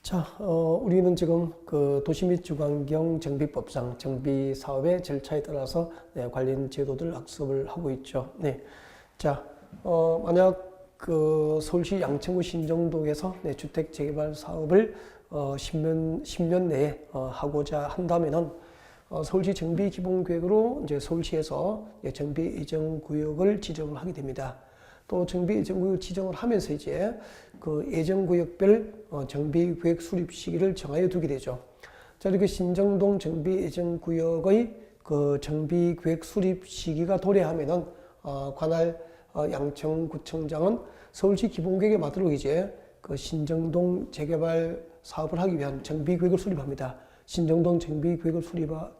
자, 우리는 지금 그 도시 및 주관경 정비법상 정비 사업의 절차에 따라서 관련 제도들 학습을 하고 있죠. 네. 자, 만약 그 서울시 양천구 신정동에서 주택 재개발 사업을 10년 내에 하고자 한다면은 서울시 정비기본계획으로 이제 서울시에서 정비 예정 구역을 지정을 하게 됩니다. 또 정비 예정구역 지정을 하면서 이제 그 예정구역별 정비계획 수립 시기를 정하여 두게 되죠. 자, 이렇게 신정동 정비 예정구역의 그 정비계획 수립 시기가 도래하면은 관할 양천구청장은 서울시 기본계획에 맞도록 이제 그 신정동 재개발 사업을 하기 위한 정비계획을 수립합니다. 신정동 정비계획을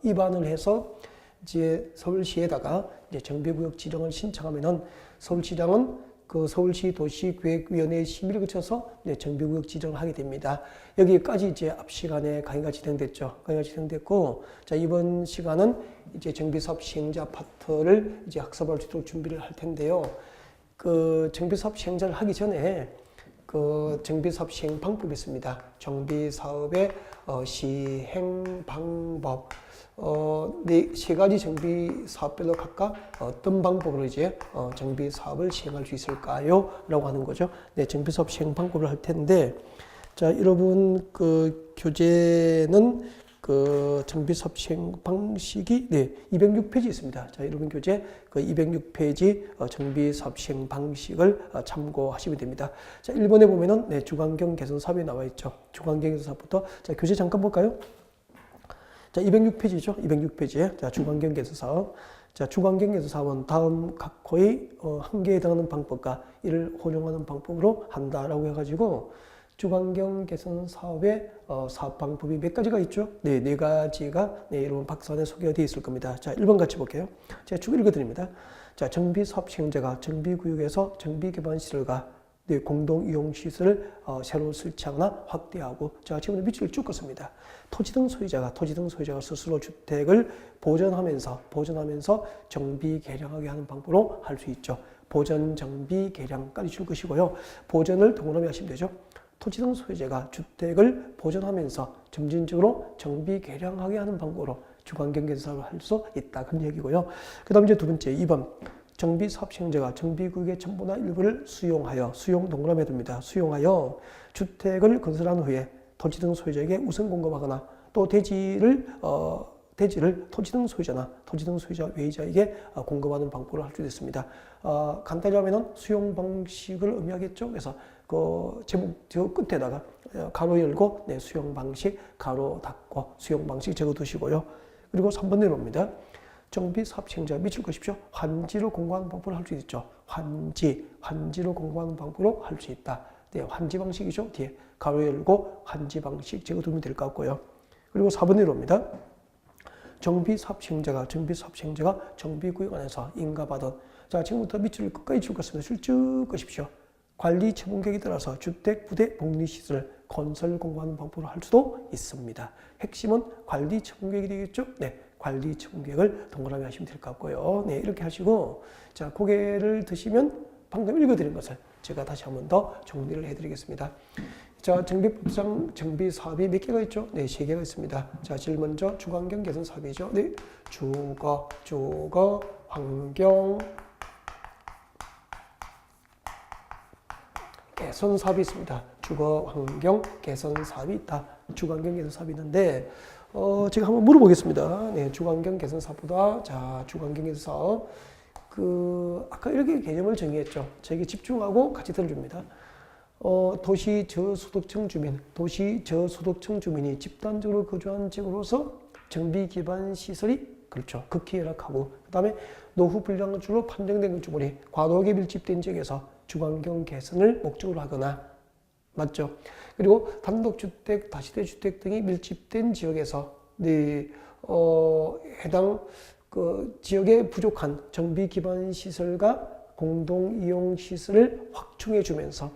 입안을 해서 이제 서울시에다가 이제 정비구역 지정을 신청하면은 서울시장은 그 서울시 도시계획위원회 심의를 거쳐서 이제 정비구역 지정을 하게 됩니다. 여기까지 이제 앞 시간에 강의가 진행됐죠. 강의가 진행됐고, 자, 이번 시간은 이제 정비사업 시행자 파트를 이제 학습할 수 있도록 준비를 할 텐데요. 그 정비사업 시행자를 하기 전에 그 정비사업 시행 방법이 있습니다. 정비사업의 시행 방법. 세 가지 정비 사업별로 각각 어떤 방법으로 이제 정비 사업을 시행할 수 있을까요? 라고 하는 거죠. 네, 정비 사업 시행 방법을 할 텐데, 자, 여러분 그 교재는 그 정비 사업 시행 방식이 206페이지 있습니다. 자, 여러분 교재 그 206페이지 정비 사업 시행 방식을 참고하시면 됩니다. 자, 1번에 보면은 주관경 개선 사업이 나와 있죠. 주관경 개선 사업부터 자, 교재 잠깐 볼까요? 자, 206페이지죠. 206페이지에. 자, 주관경 개선 사업. 자, 주관경 개선 사업은 다음 각 호의 한계에 해당하는 방법과 이를 혼용하는 방법으로 한다라고 해가지고 주관경 개선 사업의 사업 방법이 몇 가지가 있죠? 네 가지가 여러분 박스안에 소개가 되어 있을 겁니다. 자, 1번 같이 볼게요. 제가 쭉 읽어드립니다. 자, 정비 사업 시행자가 정비구역에서 정비 개발 시설과 공동 이용 시설을 새로 설치하거나 확대하고, 자, 지금 밑줄을 쭉 긋습니다. 토지 등 소유자가 스스로 주택을 보존하면서 정비 개량하게 하는 방법으로 할 수 있죠. 보존 정비 개량까지 줄 것이고요. 보존을 동그라미 하시면 되죠. 토지 등 소유자가 주택을 보존하면서 점진적으로 정비 개량하게 하는 방법으로 주관경 개선 사업을 할 수 있다, 그런 얘기고요. 그 다음 이제 두 번째 2번. 정비 사업 시행자가 정비구역의 전부나 일부를 수용 동그라미 해둡니다. 수용하여 주택을 건설한 후에 토지 등 소유자에게 우선 공급하거나 또 대지를 토지 등 소유자 외의자에게 공급하는 방법으로 할 수 있습니다. 간단히 하면은 수용 방식을 의미하겠죠. 그래서 그 제목 저 끝에다가 가로 열고 수용 방식 가로 닫고 수용 방식 적어두시고요. 그리고 3번 내려옵니다. 정비 사업 시행자 미칠 것이죠. 환지로 공고하는 방법을 할 수 있죠. 환지로 공고하는 방법으로 할 수 있다. 네, 환지 방식이죠. 뒤에 가로 열고 환지 방식 적어두면 될 것 같고요. 그리고 4번 내려옵니다. 정비 사업 시행자가 정비구역 안에서 인가받은, 자, 지금부터 밑줄을 끝까지 줄 것입니다. 쭉 끄십시오. 관리 처분계획에 따라서 주택, 부대, 복리시설, 건설 공고하는 방법으로 할 수도 있습니다. 핵심은 관리 처분계획이 되겠죠? 네, 관리 처분계획을 동그라미 하시면 될 것 같고요. 네, 이렇게 하시고, 자, 고개를 드시면 방금 읽어드린 것을 제가 다시 한 번 더 정리를 해드리겠습니다. 자, 정비법상 정비 사업이 몇 개가 있죠? 네, 3개가 있습니다. 자, 제일 먼저 주관경 개선 사업이죠. 네, 주거, 환경, 개선 사업이 있습니다. 주거, 환경, 개선 사업이 있다. 주관경 개선 사업이 있는데, 제가 한번 물어보겠습니다. 네, 주관경 개선 사업보다, 자, 주관경 개선 사업. 아까 이렇게 개념을 정의했죠. 저에게 집중하고 같이 들어줍니다. 도시 저소득층 주민이 집단적으로 거주한 지역으로서 정비 기반 시설이, 그렇죠, 극히 열악하고, 그 다음에 노후 불량주로 판정된 건축물이 과도하게 밀집된 지역에서 주관경 개선을 목적으로 하거나, 맞죠? 그리고 단독주택, 다시대주택 등이 밀집된 지역에서 해당 그 지역에 부족한 정비 기반 시설과 공동 이용 시설을 확충해 주면서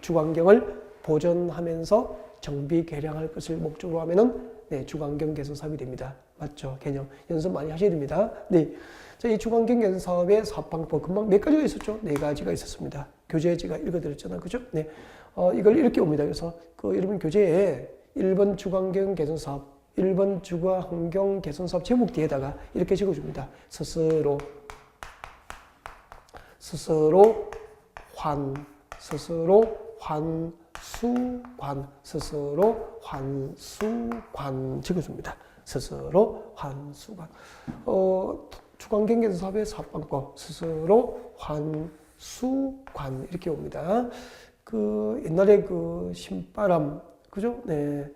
주관경을 보존하면서 정비 개량할 것을 목적으로 하면은 주관경 개선 사업이 됩니다. 맞죠? 개념 연습 많이 하셔야 됩니다. 네. 자, 이 주관경 개선 사업의 사업 방법 금방 몇 가지가 있었죠? 4가지가 있었습니다. 교재에 제가 읽어드렸잖아요. 그죠? 네. 이걸 이렇게 옵니다. 그래서 여러분 교재에 1번 주거환경 개선 사업, 1번 주거환경 개선 사업 제목 뒤에다가 이렇게 적어줍니다. 스스로 환수관, 스스로 환수관 적어줍니다. 스스로 환수관. 주거환경 개선 사업의 사업방법, 스스로 환수관 이렇게 옵니다. 옛날에 신바람, 그죠? 네.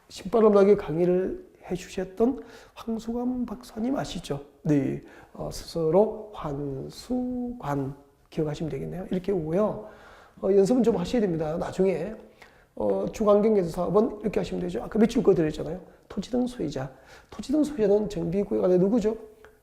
신바람 나게 강의를 해주셨던 황수관 박사님 아시죠? 네. 스스로 환수관 기억하시면 되겠네요. 이렇게 오고요. 연습은 좀 하셔야 됩니다. 나중에 주거환경 개선 사업은 이렇게 하시면 되죠. 아까 밑줄 그어드렸잖아요. 토지 등 소유자. 토지 등 소유자는 정비구역 안에 누구죠?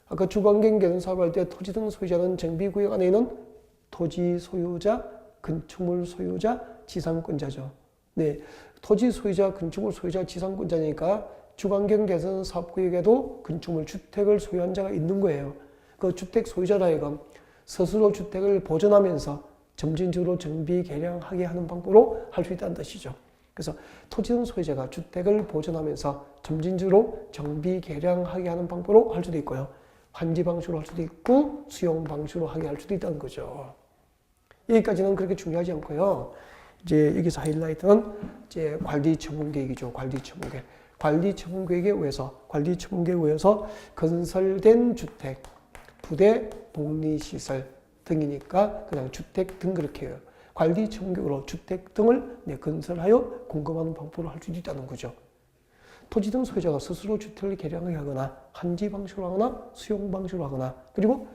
아까 주거환경 개선 사업 할 때 토지 등 소유자는 정비구역 안에 있는 토지 소유자, 건축물 소유자, 지상권자죠. 네, 토지 소유자, 건축물 소유자, 지상권자니까 주거환경 개선 사업구역에도 건축물 주택을 소유한 자가 있는 거예요. 그 주택 소유자라 하여금 스스로 주택을 보존하면서 점진적으로 정비 개량하게 하는 방법으로 할 수 있다는 뜻이죠. 그래서 토지 등 소유자가 주택을 보존하면서 점진적으로 정비 개량하게 하는 방법으로 할 수도 있고요. 환지 방식으로 할 수도 있고 수용 방식으로 하게 할 수도 있다는 거죠. 여기까지는 그렇게 중요하지 않고요. 이제 여기서 하이라이트는 이제 관리 처분 계획이죠. 관리 처분 계획. 관리 처분 계획에 의해서 건설된 주택, 부대, 복리시설 등이니까 그냥 주택 등 그렇게 해요. 관리 처분 계획으로 주택 등을 건설하여 공급하는 방법으로 할 수도 있다는 거죠. 토지 등 소유자가 스스로 주택을 개량하게 하거나 환지 방식으로 하거나 수용 방식으로 하거나 그리고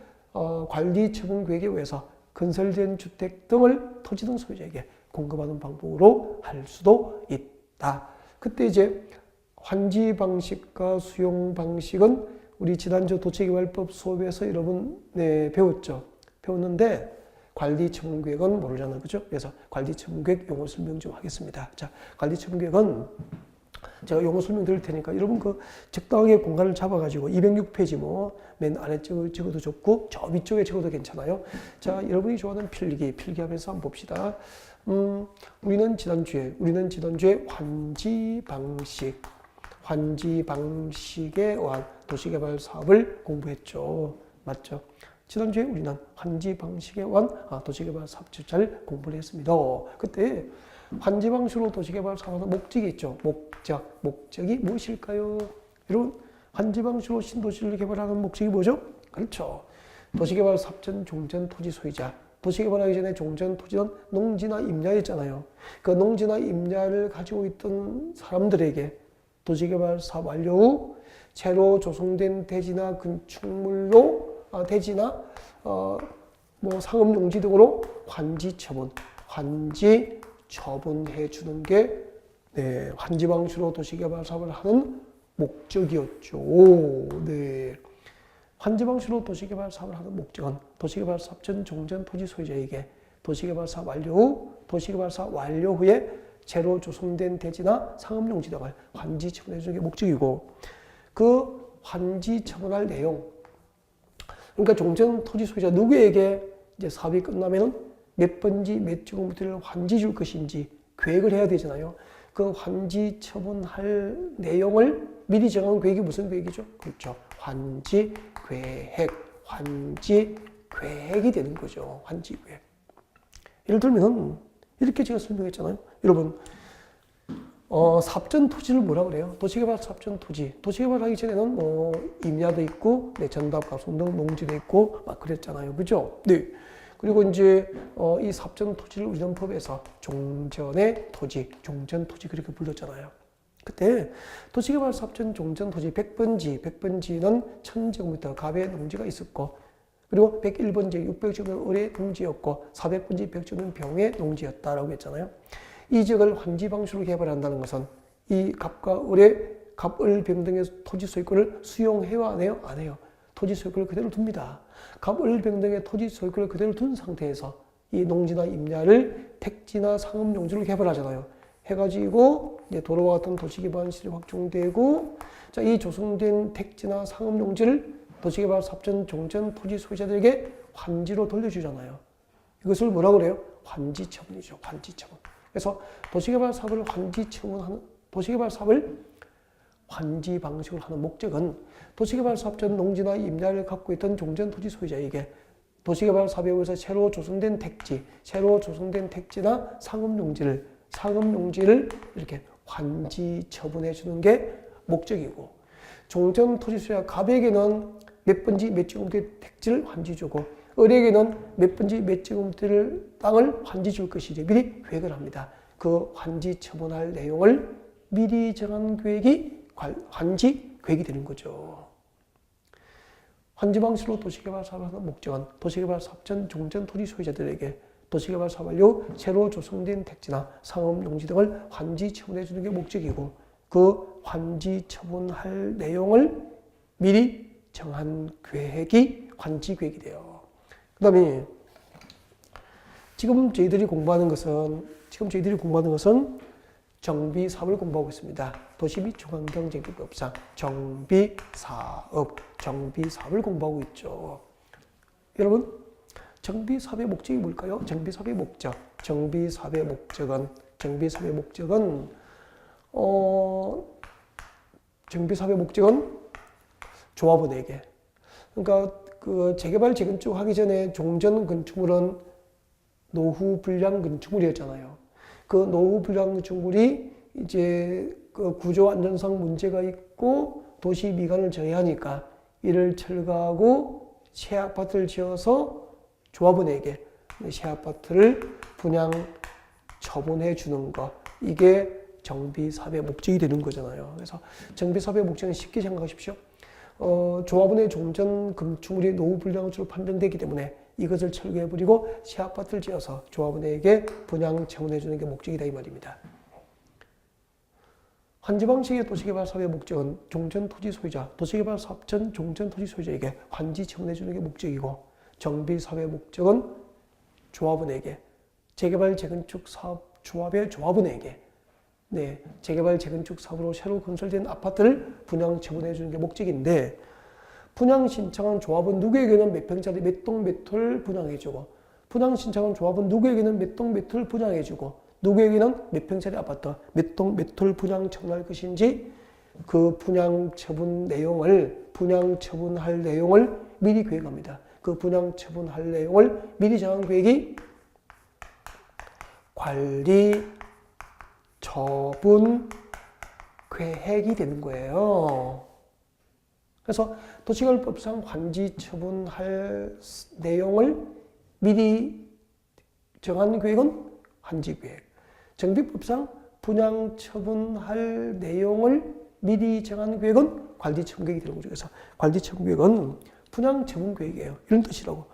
관리 처분 계획에 의해서 건설된 주택 등을 토지 등 소유자에게 공급하는 방법으로 할 수도 있다. 그때 이제 환지 방식과 수용 방식은 우리 지난주 도시개발법 수업에서 여러분 배웠는데 관리 처분 계획은 모르잖아요. 그죠? 그래서 관리 처분 계획 용어 설명 좀 하겠습니다. 자, 관리 처분 계획은 제가 용어 설명 드릴 테니까 여러분 적당하게 공간을 잡아가지고 206페이지 맨 아래 찍어도 좋고 저 위쪽에 찍어도 괜찮아요. 자, 여러분이 좋아하는 필기하면서 한번 봅시다. 우리는 지난주에 환지 방식에 의한 도시개발 사업을 공부했죠. 맞죠? 지난주에 우리는 환지 방식에 의한 도시개발 사업 절차를 공부를 했습니다. 그때 환지 방식으로 도시개발 사업의 목적이 있죠. 목적이 무엇일까요? 여러분, 환지 방식으로 신도시를 개발하는 목적이 뭐죠? 그렇죠. 도시개발 사업 전 종전 토지 소유자. 도시개발하기 전에 종전 토지는 농지나 임야였잖아요. 그 농지나 임야를 가지고 있던 사람들에게 도시개발 사업 완료 후 새로 조성된 대지나 건축물로 대지나 상업용지 등으로 환지 처분해 주는 게 환지 방식으로 도시개발 사업을 하는 목적이었죠. 네. 환지 방식으로 도시개발 사업을 하는 목적은 도시개발 사업 전 종전 토지 소유자에게 도시개발 사업 완료 후에 새로 조성된 대지나 상업용지 등을 환지 처분해 주는 게 목적이고 그 환지 처분할 내용 그러니까 종전 토지 소유자 누구에게 이제 사업이 끝나면 몇 번지 몇 제곱미터를 환지 줄 것인지 계획을 해야 되잖아요. 그 환지 처분할 내용을 미리 정한 계획이 무슨 계획이죠? 그렇죠. 환지 계획이 되는 거죠. 환지 계획. 예를 들면 이렇게 제가 설명했잖아요. 여러분, 사업전 토지를 뭐라 그래요? 도시개발 사업전 토지. 도시개발 하기 전에는 임야도 있고, 전답, 가송 등 농지도 있고, 막 그랬잖아요. 그죠? 네. 그리고 이제, 이 사업전 토지를 우리는 법에서 종전 토지 그렇게 불렀잖아요. 그때 도시개발 사업전 종전 토지 100번지는 1000제곱미터 갑의 농지가 있었고, 그리고 101번지 600제곱미터 을의 농지였고, 400번지 100제곱미터 병의 농지였다라고 했잖아요. 이 지역을 환지 방식으로 개발한다는 것은 이 갑과 을의 갑을 병등의 토지 소유권을 수용해요, 안 해요? 안 해요. 토지 소유권을 그대로 둡니다. 갑을 병등의 토지 소유권을 그대로 둔 상태에서 이 농지나 임야를 택지나 상업용지로 개발하잖아요. 해가지고 이제 도로와 같은 도시개발시설이 확충되고, 자, 이 조성된 택지나 상업용지를 도시개발 사업전 종전 토지 소유자들에게 환지로 돌려주잖아요. 이것을 뭐라 그래요? 환지처분이죠. 환지처분. 그래서 도시개발 사업을 도시개발 사업을 환지 방식으로 하는 목적은 도시개발 사업 전 농지나 임야를 갖고 있던 종전 토지 소유자에게 도시개발 사업에 의해서 새로 조성된 택지나 상업용지를 이렇게 환지 처분해 주는 게 목적이고, 종전 토지 소유자 갑에게는 몇 번지 몇 제곱미터 택지를 환지 주고, 을에게는 몇 번지 몇 제곱미터 땅을 환지 줄 것이지 미리 계획을 합니다. 그 환지 처분할 내용을 미리 정한 계획이 환지 계획이 되는 거죠. 환지 방식으로 도시개발 사업을 하는 목적은 도시개발 사업 전 종전 토지 소유자들에게 도시개발 사업 완료 새로 조성된 택지나 상업용지 등을 환지 처분해 주는 게 목적이고, 그 환지 처분할 내용을 미리 정한 계획이 환지 계획이 돼요. 그 다음에 지금 저희들이 공부하는 것은 정비 사업을 공부하고 있습니다. 도시 및 중앙경정비법상 정비 사업을 공부하고 있죠. 여러분, 정비 사업의 목적이 뭘까요? 정비 사업의 목적은 조합원에게, 그러니까 그 재개발 재건축 하기 전에 종전 건축물은 노후 불량 건축물이었잖아요. 그 노후 불량 건축물이 이제 그 구조 안전상 문제가 있고 도시 미관을 저해하니까 이를 철거하고 새 아파트를 지어서 조합원에게 새 아파트를 분양 처분해 주는 것, 이게 정비 사업의 목적이 되는 거잖아요. 그래서 정비 사업의 목적은 쉽게 생각하십시오. 조합원의 종전 건축물이 노후 불량 건축으로 판정되기 때문에 이것을 철거해버리고 새 아파트를 지어서 조합원에게 분양 처분해 주는 게 목적이다 이 말입니다. 환지 방식의 도시개발 사업의 목적은 종전 토지 소유자, 도시개발 사업 전 종전 토지 소유자에게 환지 처분해 주는 게 목적이고, 정비 사업의 목적은 조합원에게, 재개발 재건축 사업 조합의 조합원에게 재개발 재건축 사업으로 새로 건설된 아파트를 분양 처분해 주는 게 목적인데, 분양 신청한 조합은 누구에게는 몇 평짜리 몇 동 몇 톨 분양해주고, 분양 신청한 조합은 누구에게는 몇 동 몇 톨 분양해주고, 누구에게는 몇 평짜리 아파트 몇 동 몇 톨 분양 처분할 것인지 그 분양 처분할 내용을 미리 계획합니다. 그 분양 처분할 내용을 미리 정한 계획이 관리 처분 계획이 되는 거예요. 그래서 도시개발법상 환지 처분할 내용을 미리 정한 계획은 환지 계획. 정비법상 분양 처분할 내용을 미리 정한 계획은 관리 처분 계획이 되는 거죠. 그래서 관리 처분 계획은 분양 처분 계획이에요. 이런 뜻이라고.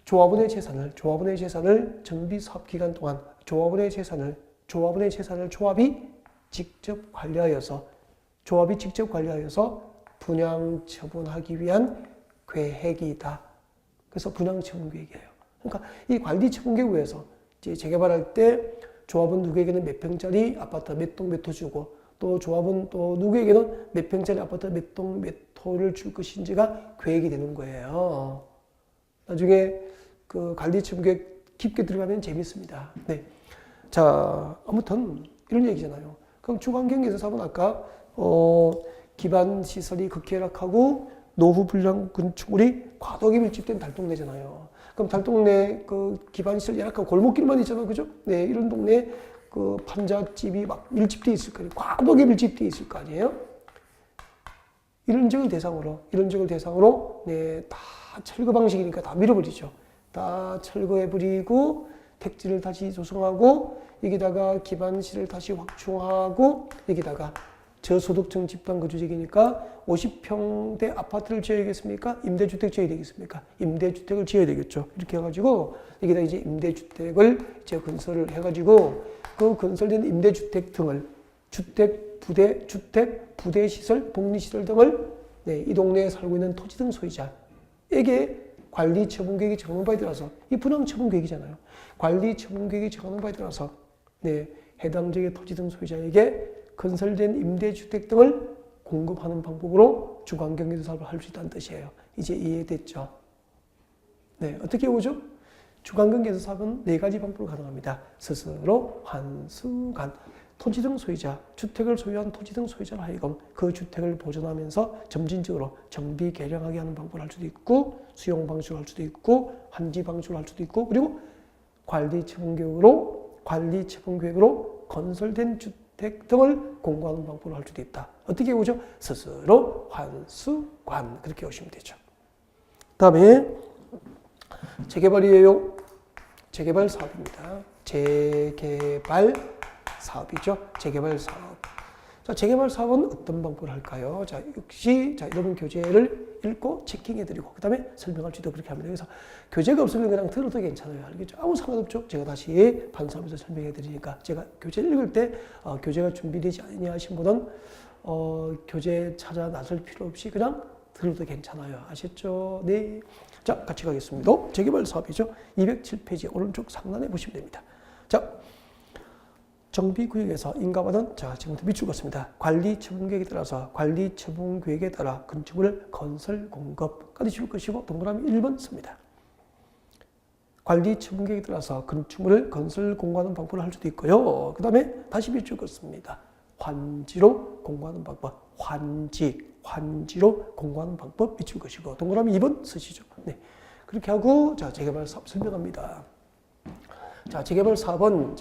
조합원의 재산을 정비 사업 기간 동안 조합원의 재산을 조합이 직접 관리하여서 분양 처분하기 위한 계획이다. 그래서 분양 처분 계획이에요. 그러니까 이 관리 처분 계획에 의해서 이제 재개발할 때 조합은 누구에게는 몇 평짜리 아파트 몇 동 몇 호 주고, 또 조합은 또 누구에게는 몇 평짜리 아파트 몇 동 몇 호를 줄 것인지가 계획이 되는 거예요. 나중에 그 관리 처분 계획 깊게 들어가면 재밌습니다. 네. 자, 아무튼 이런 얘기잖아요. 그럼 주관경에서 사업은 아까 기반 시설이 극히열악하고 노후 불량 건축물이 과도하게 밀집된 달동네잖아요. 그럼 달동네 그 기반 시설 열악하고 골목길만 있잖아요, 그죠? 네, 이런 동네 그 판잣집이 막 밀집돼 있을 거 아니에요. 과도하게 밀집돼 있을 거 아니에요. 이런 지역을 대상으로 다 철거 방식이니까 다 밀어버리죠. 다 철거해버리고 택지를 다시 조성하고, 여기다가 기반시를 다시 확충하고, 여기다가 저소득층 집단 거주지역이니까 50평대 아파트를 지어야겠습니까? 임대주택 지어야 되겠습니까? 임대주택을 지어야 되겠죠. 이렇게 해가지고 여기다 이제 임대주택을 이제 건설을 해가지고 그 건설된 임대주택 등을 주택 부대 시설, 복리시설 등을 이 동네에 살고 있는 토지 등 소유자에게 관리 처분 계획이 정하는 바에 따라서, 이 분양 처분 계획이잖아요. 관리 처분 계획이 정하는 바에 따라서 해당 지역의 토지 등 소유자에게 건설된 임대주택 등을 공급하는 방법으로 주관경제도 사업을 할 수 있다는 뜻이에요. 이제 이해됐죠? 네, 어떻게 오죠? 주관경계에서 사업은 4가지 방법으로 가능합니다. 스스로, 환수관, 토지 등 소유자, 주택을 소유한 토지 등 소유자로 하여금 그 주택을 보존하면서 점진적으로 정비 개량하게 하는 방법을 할 수도 있고, 수용 방식으로 할 수도 있고, 환지 방식으로 할 수도 있고, 그리고 관리 처분 계획으로 건설된 주택 등을 공고하는 방법으로 할 수도 있다. 어떻게 오죠? 스스로, 환수관, 그렇게 오시면 되죠. 다음에 재개발이에요. 재개발 사업입니다. 재개발 사업이죠. 재개발 사업. 자, 재개발 사업은 어떤 방법을 할까요? 자, 역시 여러분 교재를 읽고 체킹해드리고 그 다음에 설명할 수도 그렇게 합니다. 그래서 교재가 없으면 그냥 들어도 괜찮아요. 알겠죠? 아무 상관없죠. 제가 다시 반수하면서 설명해드리니까 제가 교재를 읽을 때 교재가 준비되지 않느냐 하신 분은 교재 찾아 나설 필요 없이 그냥 들어도 괜찮아요. 아셨죠? 네. 자, 같이 가겠습니다. 재개발 사업이죠. 207페이지 오른쪽 상단에 보시면 됩니다. 자, 정비구역에서 인가받은, 자, 지금부터 밑줄 긋습니다. 관리처분계획에 따라서 관리처분계획에 따라 건축물 건설 공급까지 줄 것이고 동그라미 1번 씁니다. 관리처분계획에 따라서 건축물을 건설 공고하는 방법을 할 수도 있고요. 그 다음에 다시 밑줄 긋습니다. 환지로 공고하는 방법, 환지로 공고하는 방법 밑줄 것이고 동그라미 2번 쓰시죠. 네, 그렇게 하고 자, 재개발 사업 설명합니다. 자, 재개발 사업은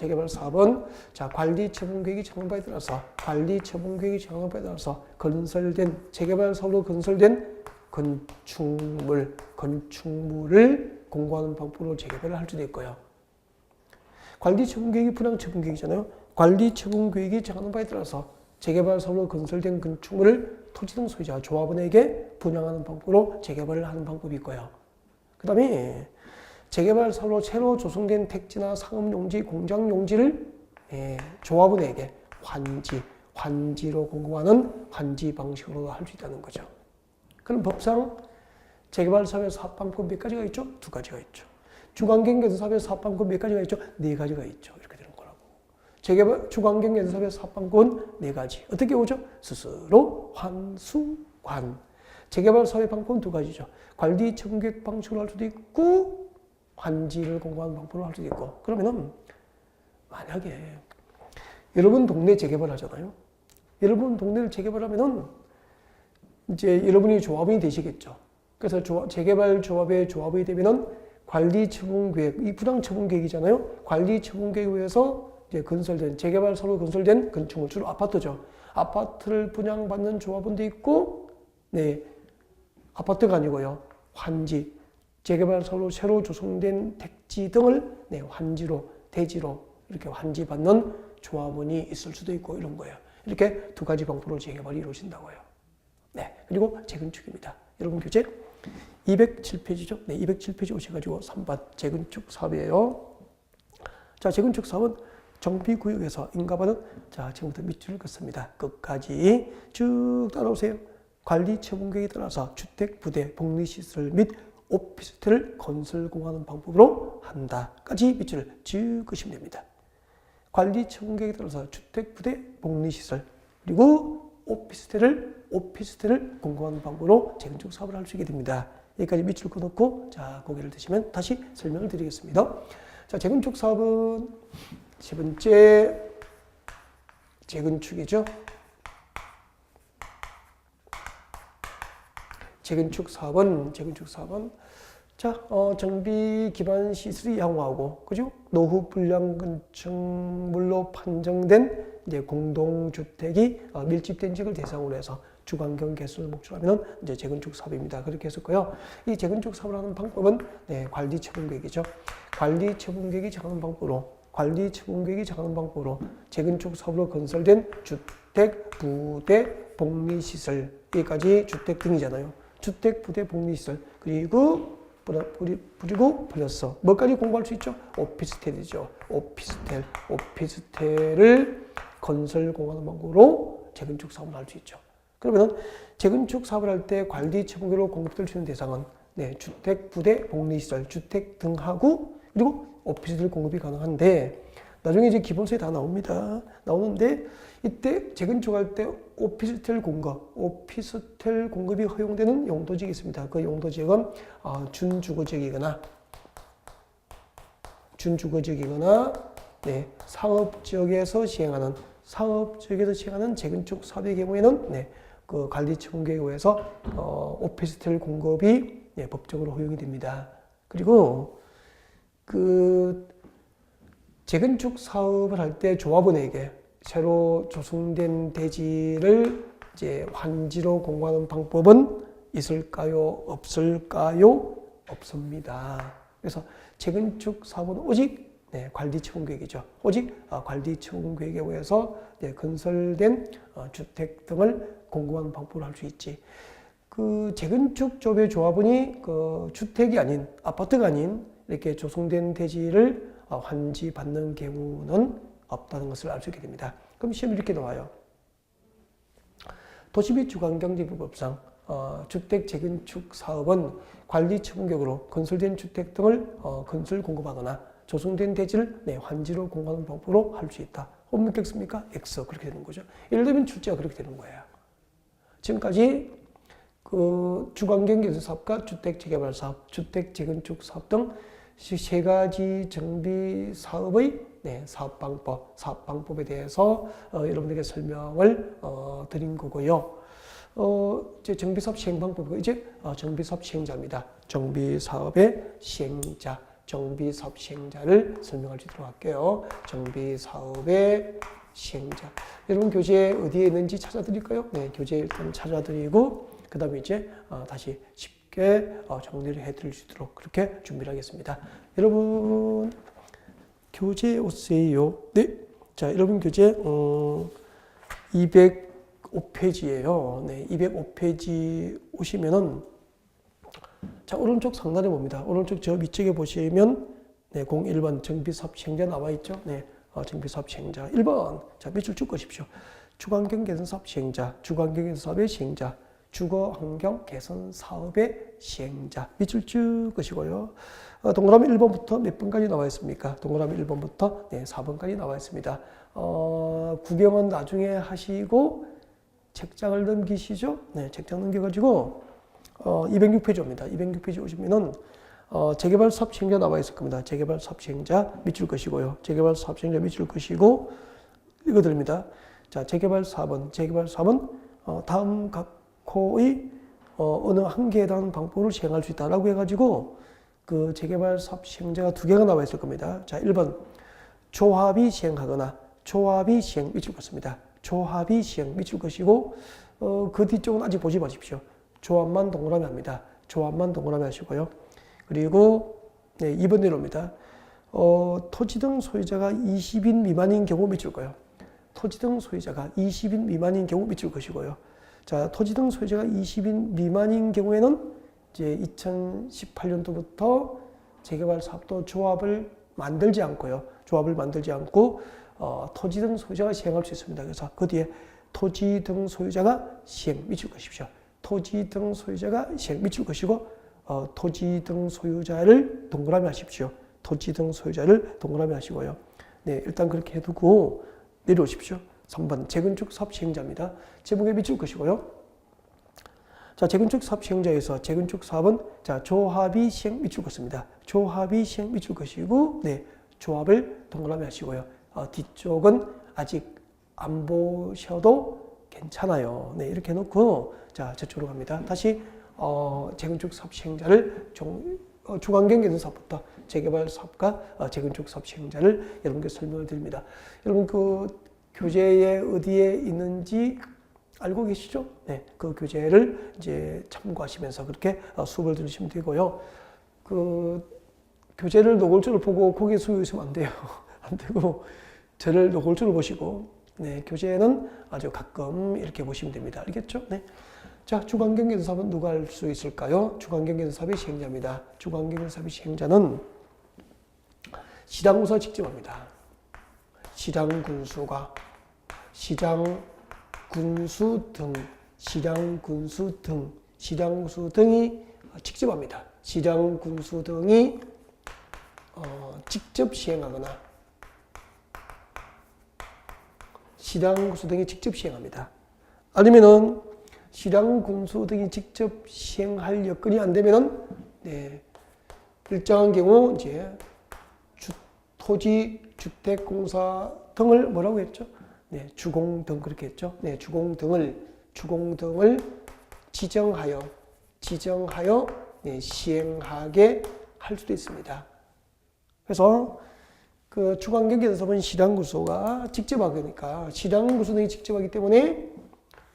자, 관리처분계획이 정한 바에 따라서 건설된 재개발 사업으로 건설된 건축물을 공고하는 방법으로 재개발을 할 수도 있고요. 관리처분계획이 분양처분계획이잖아요. 관리처분계획이 정하는 바에 따라서 재개발 사업으로 건설된 건축물을 토지 등 소유자, 조합원에게 분양하는 방법으로 재개발을 하는 방법이 있고요. 그 다음에 재개발 사업으로 새로 조성된 택지나 상업용지, 공장용지를 조합원에게 환지로 공고하는 환지 방식으로 할 수 있다는 거죠. 그럼 법상 재개발 사업의 사업방법 몇 가지가 있죠? 2가지가 있죠. 주관경계에서 사업의 사업방법 몇 가지가 있죠? 4가지가 있죠. 이렇게 되는 거라고. 재개발 주관경계에서 사업의 사업방법은 4가지. 어떻게 오죠? 스스로, 환수관. 재개발 사업의 방법은 2가지죠. 관리처분계획 방식으로 할 수도 있고 환지를 공고하는 방법으로 할 수도 있고. 그러면은 만약에 여러분 동네 재개발 하잖아요. 여러분 동네를 재개발하면은 이제 여러분이 조합원이 되시겠죠. 그래서 재개발 조합의 조합이 되면은 관리처분계획, 이 분양처분계획이잖아요. 관리처분계획에 의해서 이제 건설된 재개발 사업으로 건설된 건축물, 주로 아파트죠. 아파트를 분양받는 조합원도 있고, 네, 아파트가 아니고요. 환지, 재개발 사업으로 새로 조성된 택지 등을 환지로, 대지로 이렇게 환지받는 조합원이 있을 수도 있고 이런 거예요. 이렇게 2가지 방법으로 재개발이 이루어진다고요. 네, 그리고 재건축입니다. 여러분 교재 207페이지죠. 네, 207페이지 오셔가지고 3번 재건축 사업이에요. 자, 재건축 사업은 정비구역에서 인가받은, 자, 지금부터 밑줄을 긋습니다. 끝까지 쭉 따라오세요. 관리처분계획에 따라서 주택, 부대, 복리시설 및 오피스텔을 건설 공고하는 방법으로 한다까지 밑줄을 쭉 긋으시면 됩니다. 관리처분계획에 따라서 주택, 부대, 복리시설 그리고 오피스텔을 공고하는 방법으로 재건축 사업을 할 수 있게 됩니다. 여기까지 밑줄 긋고 자, 고개를 드시면 다시 설명을 드리겠습니다. 자, 재건축 사업은 세 번째 재건축이죠. 재건축 사업은 자, 정비 기반 시설이 양호하고, 그죠? 노후 불량 건축물로 판정된 이제 공동주택이 밀집된 지역을 대상으로 해서 주관경 개선을 목적으로 하면 이제 재건축 사업입니다. 그렇게 했었고요. 이 재건축 사업을 하는 방법은 관리처분계획이죠. 관리처분계획이 정하는 방법으로 재건축 사업으로 건설된 주택, 부대, 복리시설, 여기까지 주택 등이잖아요. 주택, 부대, 복리시설 그리고 플러스 뭐까지 공부할 수 있죠? 오피스텔이죠. 오피스텔을 건설 공고하는 방법으로 재건축 사업을 할 수 있죠. 그러면 재건축 사업을 할 때 관리처분계획으로 공급될 수 있는 대상은 주택, 부대, 복리시설, 주택 등하고 그리고 오피스텔 공급이 가능한데 나중에 이제 기본서에 다 나옵니다. 나오는데 이때 재건축할 때 오피스텔 공급이 허용되는 용도지역이 있습니다. 그 용도지역은 준주거지역이거나 준주거지역이거나 네, 상업지역에서 시행하는 재건축 사업의 경우에는 네, 그 관리청구에 의해서 오피스텔 공급이 네, 법적으로 허용이 됩니다. 그리고 그 재건축 사업을 할 때 조합원에게 새로 조성된 대지를 이제 환지로 공급하는 방법은 있을까요? 없을까요? 없습니다. 그래서 재건축 사업은 오직 네, 관리청구계획이죠. 오직 관리청구계획에 의해서 네, 건설된 주택 등을 공급하는 방법을 할 수 있지. 그 재건축 조합의 조합원이 그 주택이 아닌 아파트가 아닌 이렇게 조성된 대지를 환지 받는 경우는 없다는 것을 알 수 있게 됩니다. 그럼 시험이 이렇게 나와요. 도시 및 주거환경정비법상 주택 재건축 사업은 관리청구계획으로 건설된 주택 등을 건설 공급하거나 조성된 대지를 네, 환지로 공급하는 방법으로 할 수 있다. 없겠습니까? X 그렇게 되는 거죠. 예를 들면 출제가 그렇게 되는 거예요. 지금까지 그 주거환경개선 사업과 주택 재개발 사업, 주택 재건축 사업 등 세 가지 정비 사업의 네, 사업 방법에 대해서 여러분들에게 설명을 드린 거고요. 이제 정비 사업 시행 방법이고 이제 정비 사업 시행자입니다. 정비 사업의 시행자, 정비 사업 시행자를 설명할 수 있도록 할게요. 정비 사업의 시행자. 여러분 교재 어디에 있는지 찾아드릴까요? 네, 교재 일단 찾아드리고 그 다음에 이제 다시 쉽게 정리를 해드릴 수 있도록 그렇게 준비를 하겠습니다. 여러분 교재 오세요. 네, 자 여러분 교재 205페이지예요. 네, 205페이지 오시면은 자 오른쪽 상단에 봅니다. 오른쪽 저 위쪽에 보시면 네, 01번 정비사업 시행자 나와 있죠. 네, 정비사업 시행자 1번 자 밑줄 쭉 그십시오. 주거환경 개선 사업 시행자, 주거환경 개선 사업의 시행자, 주거환경 개선 사업의 시행자 밑줄 쭉 그시고요. 동그라미 1번부터 몇 번까지 나와 있습니까? 동그라미 1번부터 네, 4번까지 나와 있습니다. 구경은 나중에 하시고 책장을 넘기시죠. 네, 책장 넘겨가지고 206페이지입니다. 206페이지 오시면은 재개발 사업 시행자 나와 있을 겁니다. 재개발 사업 시행자 밑줄 것이고요. 재개발 사업 시행자 밑줄 것이고 읽어드립니다. 자, 재개발 사업은 다음 각 호의 어느 한 개에 대한 방법으로 시행할 수 있다라고 해가지고 그 재개발 사업 시행자가 두 개가 나와 있을 겁니다. 자, 1번 조합이 시행하거나 조합이 시행 밑줄 것입니다. 조합이 시행 밑줄 것이고 그 뒤쪽은 아직 보지 마십시오. 조합만 동그라미 합니다. 조합만 동그라미 하시고요. 그리고 네, 2번 내로입니다. 토지 등 소유자가 20인 미만인 경우 밑줄 거예요. 토지 등 소유자가 20인 미만인 경우 밑줄 것이고요. 자, 토지 등 소유자가 20인 미만인 경우에는 이제 2018년도부터 재개발 사업도 조합을 만들지 않고요. 조합을 만들지 않고 토지 등 소유자가 시행할 수 있습니다. 그래서 그 뒤에 토지 등 소유자가 시행 밑줄 것이십시오. 토지 등 소유자가 시행 밑줄 것이고 토지 등 소유자를 동그라미 하십시오. 토지 등 소유자를 동그라미 하시고요. 네, 일단 그렇게 해두고 내려오십시오. 3번 재건축 사업 시행자입니다. 제목에 밑줄 것이고요. 자, 재건축 사업 시행자에서 재건축 사업은 자 조합이 시행 밑줄 것입니다. 조합이 시행 밑줄 것이고 네, 조합을 동그라미 하시고요. 뒤쪽은 아직 안 보셔도 괜찮아요. 네, 이렇게 해놓고 자 저쪽으로 갑니다. 다시 재건축 사업 시행자를 주거환경 개선 사업부터 재개발 사업과 재건축 사업 시행자를 여러분께 설명을 드립니다. 여러분 그 교재에 어디에 있는지 알고 계시죠? 네, 그 교재를 이제 참고하시면서 그렇게 수업을 들으시면 되고요. 그 교재를 노골적으로 보고 고개 숙이시면 안 돼요. 안 되고 저를 노골적으로 보시고 네, 교재는 아주 가끔 이렇게 보시면 됩니다. 알겠죠? 네. 자, 주거환경 개선 사업은 누가 할 수 있을까요? 주거환경 개선 사업의 시행자입니다. 주거환경 개선 사업의 시행자는 시장군수가 직접 합니다. 시장군수가 시장군수 등이 직접 합니다. 시장군수 등이 직접 시행하거나 시장군수 등이 직접 시행합니다. 아니면은 시장군수 등이 직접 시행할 여건이 안 되면은 네, 일정한 경우 이제 토지주택공사 등을 뭐라고 했죠? 네, 주공 등 그렇게 했죠. 네, 주공 등을 지정하여 네, 시행하게 할 수도 있습니다. 그래서 그 주관경계에서는 실향구소가 직접 하니까 실향구소 등이 직접 하기 때문에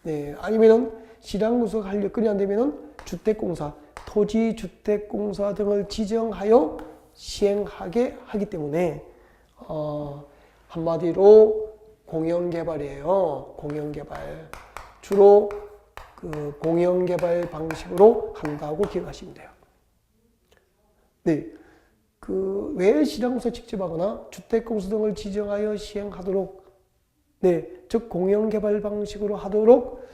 네, 아니면은 실향구소가 할 여건이 안 되면은 주택공사, 토지주택공사 등을 지정하여 시행하게 하기 때문에 한마디로 공영개발이에요. 공영개발. 주로 그 공영개발 방식으로 한다고 기억하시면 돼요. 네. 그 왜 실향구소 직접 하거나 주택공사 등을 지정하여 시행하도록 네, 즉 공영개발 방식으로 하도록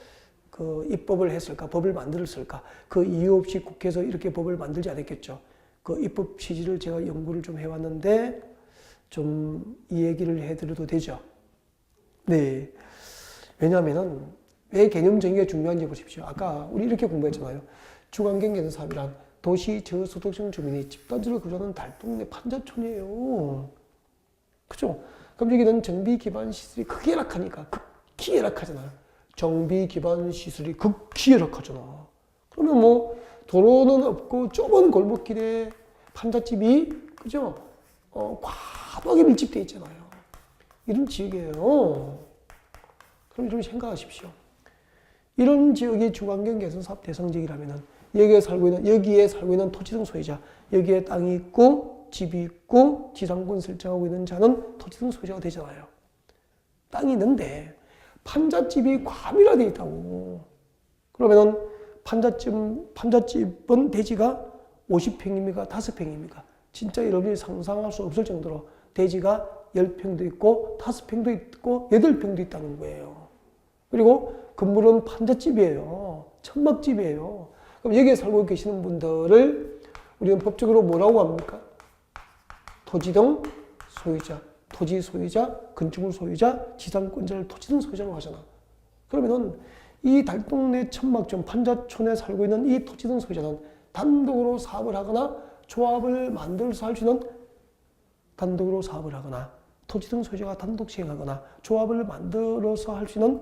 그 입법을 했을까, 법을 만들었을까? 그 이유 없이 국회에서 이렇게 법을 만들지 않았겠죠. 그 입법 취지를 제가 연구를 좀 해왔는데 좀 이 얘기를 해드려도 되죠. 네, 왜냐하면은 왜 개념 정의가 중요한지 보십시오. 아까 우리 이렇게 공부했잖아요. 주관경계는 사업이란 도시 저소득층 주민이 집단지로 거주하는 달동네 판자촌이에요. 그죠? 그럼 여기는 정비 기반 시설이 크게 열악하니까 극히 열악하잖아요. 정비 기반 시설이 극히 열악하잖아. 그러면 뭐 도로는 없고 좁은 골목길에 판잣집이 그죠? 과도하게 밀집되어 있잖아요. 이런 지역이에요. 그럼 좀 생각하십시오. 이런 지역이 주관경 개선 사업 대상 지역이라면은 여기에 살고 있는 토지 등 소유자, 여기에 땅이 있고 집이 있고 지상권 설정하고 있는 자는 토지 등 소유자가 되잖아요. 땅이 있는데 판잣집이 과밀화되어 있다고. 그러면은 판잣집은 대지가 50평입니까? 5평입니까? 진짜 여러분이 상상할 수 없을 정도로 대지가 10평도 있고 5평도 있고 8평도 있다는 거예요. 그리고 건물은 판잣집이에요. 천막집이에요. 그럼 여기에 살고 계시는 분들을 우리는 법적으로 뭐라고 합니까? 토지 등 소유자, 토지 소유자, 건축물 소유자, 지상권자를 토지 등 소유자라고 하잖아. 그러면은 이 달동네 천막촌, 판잣촌에 살고 있는 이 토지 등 소유자는 단독으로 사업을 하거나 조합을 만들어서 할 수 있는 단독으로 사업을 하거나 토지 등 소유자가 단독 시행하거나 조합을 만들어서 할 수 있는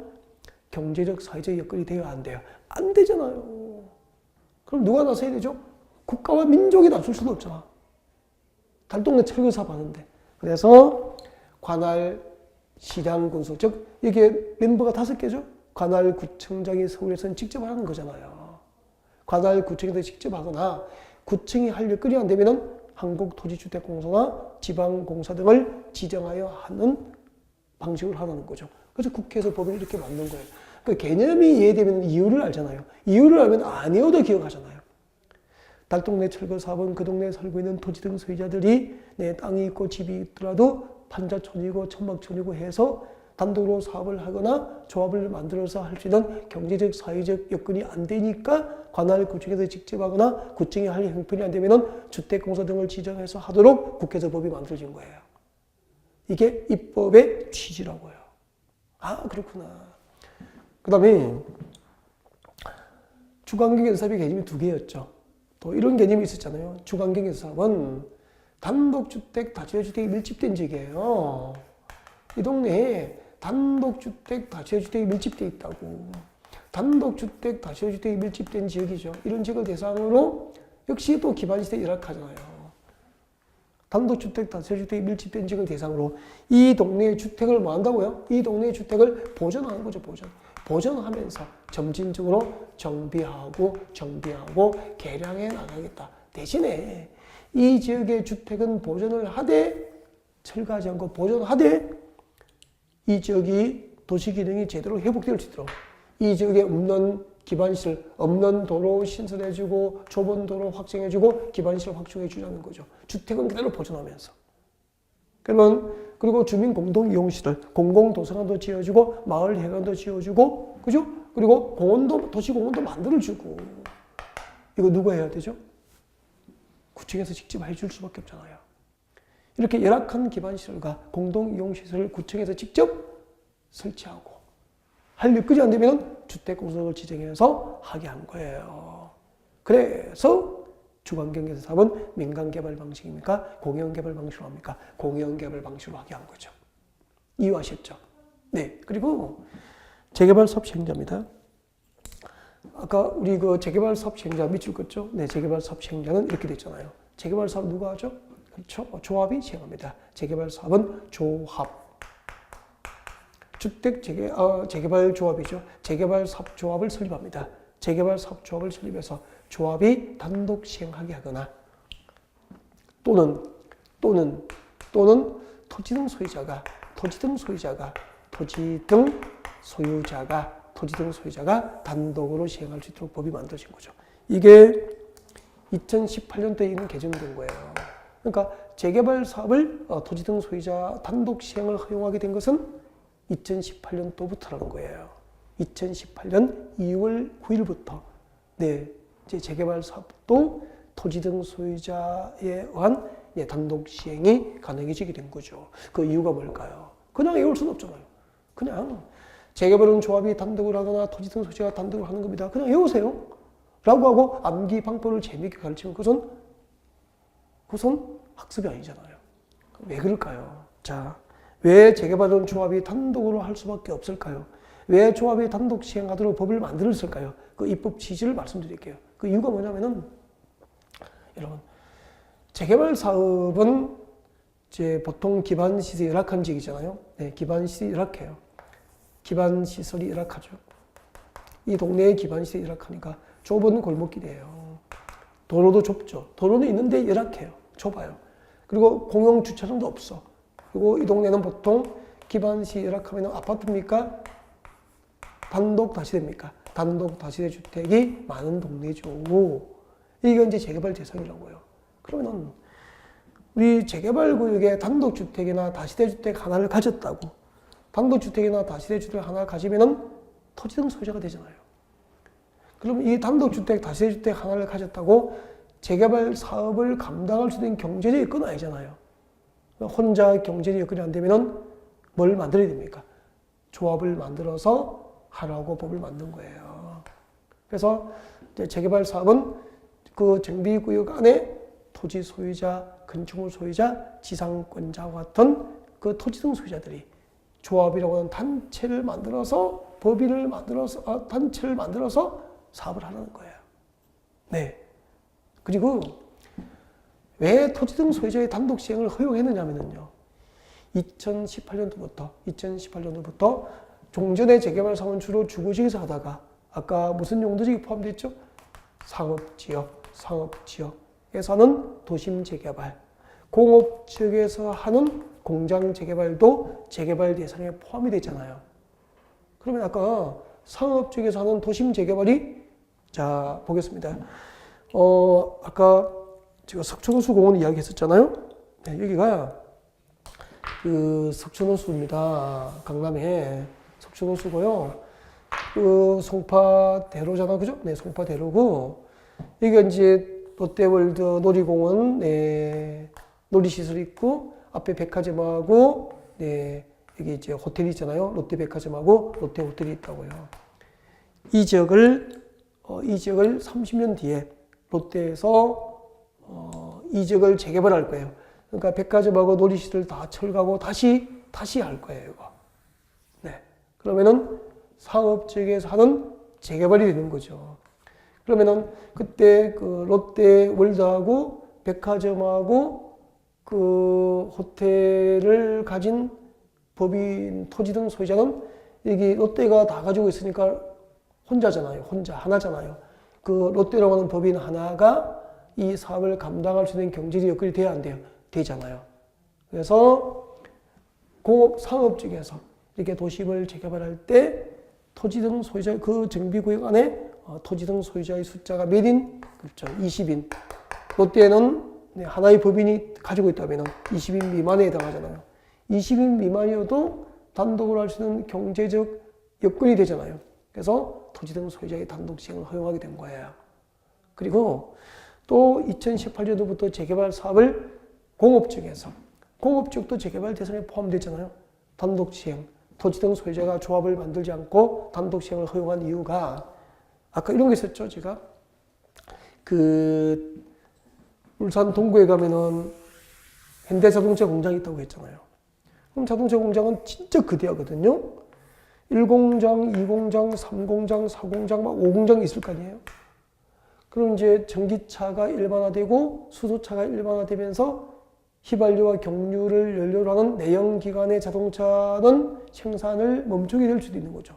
경제적, 사회적 여건이 되어야 안 돼요. 안 되잖아요. 그럼 누가 나서야 되죠? 국가와 민족이 나설 수도 없잖아. 달동네 철거 사업 하는데. 그래서 관할 실향군수, 즉 이게 멤버가 5개죠? 관할구청장이 서울에서는 직접 하는 거잖아요. 관할구청에서 직접 하거나 구청이 할 여건이 안 되면은 한국토지주택공사나 지방공사 등을 지정하여 하는 방식으로 하라는 거죠. 그래서 국회에서 법을 이렇게 만든 거예요. 그 개념이 이해되면 이유를 알잖아요. 이유를 알면 아니어도 기억하잖아요. 달동네 철거 사업은 그 동네에 살고 있는 토지 등 소유자들이 내 땅이 있고 집이 있더라도 판잣촌이고 천막촌이고 해서 단독으로 사업을 하거나 조합을 만들어서 할 수 있는 경제적, 사회적 여건이 안 되니까 관할구청에서 직접 하거나 구청이 할 형편이 안 되면 주택공사 등을 지정해서 하도록 국회에서 법이 만들어진 거예요. 이게 입법의 취지라고요. 아, 그렇구나. 그 다음에 주관경계사업의 개념이 2개였죠. 또 이런 개념이 있었잖아요. 주관경계사업은 단독주택, 다주택이 밀집된 지역이에요. 이 동네에 단독주택, 다주택이 밀집되어 있다고. 단독주택, 다주택이 밀집된 지역이죠. 이런 지역을 대상으로 역시 또 기반시설이 열악하잖아요. 단독주택, 다주택이 밀집된 지역을 대상으로 이 동네의 주택을 뭐 한다고요? 이 동네의 주택을 보존하는 거죠, 보존. 보존하면서 점진적으로 정비하고 개량해 나가겠다. 대신에 이 지역의 주택은 보존을 하되 철거하지 않고 보존하되 이 지역이 도시 기능이 제대로 회복될 수 있도록 이 지역에 없는 기반시설, 없는 도로 신설해주고 좁은 도로 확정해주고 기반시설 확충해주자는 거죠. 주택은 그대로 보존하면서. 그러면 그리고 주민 공동 이용시설, 공공도서관도 지어주고 마을 회관도 지어주고 그죠? 그리고 공원도 도시공원도 만들어주고 이거 누가 해야 되죠? 구청에서 직접 해줄 수밖에 없잖아요. 이렇게 열악한 기반시설과 공동이용시설을 구청에서 직접 설치하고 할 여건이 안 되면 주택공사를 지정해서 하게 한 거예요. 그래서 주관경 사업은 민간 개발 방식입니까? 공영 개발 방식으로 합니까? 공영 개발 방식으로 하게 한 거죠. 이해하셨죠? 네. 그리고 재개발 사업 시행자입니다. 아까 우리 그 재개발 사업 시행자 밑줄 긋죠? 네. 재개발 사업 시행자는 이렇게 됐잖아요. 재개발 사업 누가 하죠? 그렇죠? 조합이 시행합니다. 재개발 사업은 조합. 주택 재개발 조합이죠. 재개발 사업 조합을 설립합니다. 재개발 사업 조합을 설립해서 조합이 단독 시행하게 하거나 또는 토지 등 소유자가 단독으로 시행할 수 있도록 법이 만들어진 거죠. 이게 2018년도에 이미 개정된 거예요. 그러니까 재개발 사업을 토지 등 소유자 단독 시행을 허용하게 된 것은 2018년도부터라는 거예요. 2018년 2월 9일부터 네, 이제 재개발 사업도 토지 등 소유자에 의한 단독 시행이 가능해지게 된 거죠. 그 이유가 뭘까요? 그냥 외울 수는 없잖아요. 그냥 재개발은 조합이 단독을 하거나 토지 등 소유자가 단독을 하는 겁니다. 그냥 외우세요. 라고 하고 암기 방법을 재미있게 가르치면 그것은 학습이 아니잖아요. 왜 그럴까요? 자, 왜 재개발은 조합이 단독으로 할 수밖에 없을까요? 왜 조합이 단독 시행하도록 법을 만들었을까요? 그 입법 취지를 말씀드릴게요. 그 이유가 뭐냐면은 여러분 재개발 사업은 이제 보통 기반 시설이 열악한 지역이잖아요. 네, 기반 시설이 열악해요. 기반 시설이 열악하죠. 이 동네의 기반 시설이 열악하니까 좁은 골목길이에요. 도로도 좁죠. 도로는 있는데 열악해요. 좁아요. 그리고 공용 주차장도 없어. 그리고 이 동네는 보통 기반 시설이 열악하면 아파트입니까? 단독 다시대입니까? 단독 다시대 주택이 많은 동네죠. 이게 이제 재개발 대상이라고요. 그러면은 우리 재개발 구역에 단독 주택이나 다시대 주택 하나를 가졌다고, 단독 주택이나 다시대 주택 하나를 가지면은 토지 등 소유자가 되잖아요. 그러면 이 단독 주택, 다시대 주택 하나를 가졌다고 재개발 사업을 감당할 수 있는 경제적 여건은 아니잖아요. 혼자 경제적 여건이 안 되면은 뭘 만들어야 됩니까? 조합을 만들어서 하라고 법을 만든 거예요. 그래서 이제 재개발 사업은 그 정비구역 안에 토지 소유자, 건축물 소유자, 지상권자와 같은 그 토지 등 소유자들이 조합이라고 하는 단체를 만들어서 단체를 만들어서 사업을 하는 거예요. 네. 그리고 왜 토지 등 소유자의 단독 시행을 허용했느냐면요. 2018년도부터 종전의 재개발 사업은 주로 주거지역에서 하다가 아까 무슨 용도지역이 포함되어 있죠? 상업지역에서 하는 도심 재개발, 공업지역에서 하는 공장 재개발도 재개발 대상에 포함이 되잖아요. 그러면 아까 상업지역에서 하는 도심 재개발이 자 보겠습니다. 아까 제가 석촌호수공원 이야기했었잖아요. 네, 여기가 그 석촌호수입니다. 강남에 석촌호수고요. 그 송파대로잖아, 그죠? 네, 송파대로고 여기가 이제 롯데월드 놀이공원, 네, 놀이시설 있고 앞에 백화점하고 네, 여기 이제 호텔이 있잖아요. 롯데백화점하고 롯데호텔이 있다고요. 이 지역을 30년 뒤에 롯데에서 이 지역을 재개발할 거예요. 그러니까 백화점하고 놀이시설 다 철거하고 다시 할 거예요, 이거. 네. 그러면은 상업지역에서 하는 재개발이 되는 거죠. 그러면은 그때 그 롯데월드하고 백화점하고 그 호텔을 가진 법인 토지 등 소유자는 여기 롯데가 다 가지고 있으니까 혼자잖아요. 하나잖아요. 그 롯데라고 하는 법인 하나가 이 사업을 감당할 수 있는 경제적 여건이 돼야 안 돼요? 되잖아요. 그래서 공업 상업 쪽에서 이렇게 도심을 재개발할 때 토지 등 소유자 그 정비구역 안에 토지 등 소유자의 숫자가 몇인? 그렇죠. 20인. 롯데는 하나의 법인이 가지고 있다면 20인 미만에 해당하잖아요. 20인 미만이어도 단독으로 할 수 있는 경제적 여건이 되잖아요. 그래서 토지 등 소유자의 단독 시행을 허용하게 된 거예요. 그리고 또 2018년도부터 재개발 사업을 공업지역도 재개발 대상에 포함되잖아요. 단독 시행, 토지 등 소유자가 조합을 만들지 않고 단독 시행을 허용한 이유가 아까 이런 게 있었죠, 제가. 그 울산 동구에 가면은 현대자동차 공장이 있다고 했잖아요. 그럼 자동차 공장은 진짜 거대하거든요. 1공장, 2공장, 3공장, 4공장, 막 5공장이 있을 거 아니에요. 그럼 이제 전기차가 일반화되고 수소차가 일반화되면서 휘발유와 경유를 연료로 하는 내연기관의 자동차는 생산을 멈추게 될 수도 있는 거죠.